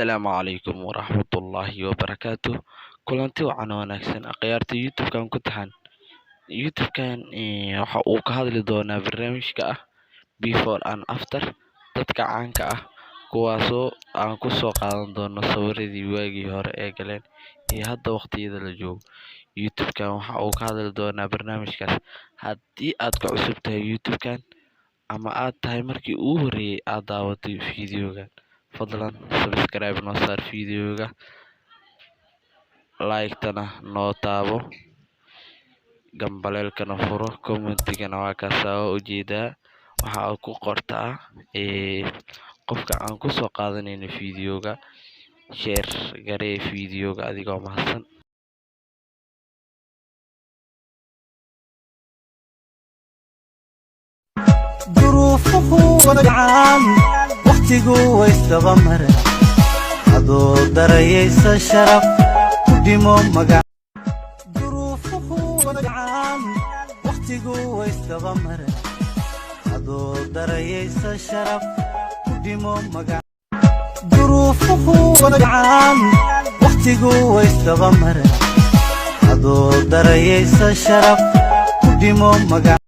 السلام عليكم ورحمة الله وبركاته. كلانتي وعنا wanaagsan akhyaarta YouTube-kan ku taxan YouTube-kan waxa uu ka hadli doonaa barnaamijka ah before and after dadka caanka ah kuwaasoo aan ku soo qaadan doono sawiradii waagii hore ee galeen iyo hadda waqtiyada la joogo. YouTube-kan waxa uu ka hadli doonaa barnaamijkaas. Haddii aad ku cusub tahay YouTube-kan ama aad tahay markii ugu horreeyay aad daawatay fiidiyogan, fadlan subscribe noo saar fiidiyoga, like-tana noo taabo, gambaleelkana furo, commentigana waa kaasaa ujeedaa waxa aad ku qortaa qofka aan ku soo qaadanayno fiidiyoga, share garee fiidiyoga adigoo mahadsan. duruufuhu wadacaan waqtigu waysdaba mara adoo darayaysa sharaf ku dhimo magac duruufuhu wadacaan waqtigu waysdaba mara adoo darayaysa sharaf ku dhimo magac duruufuhu wadacaan waqtigu waysdaba mara adoo darayaysa sharaf ku dhimo magac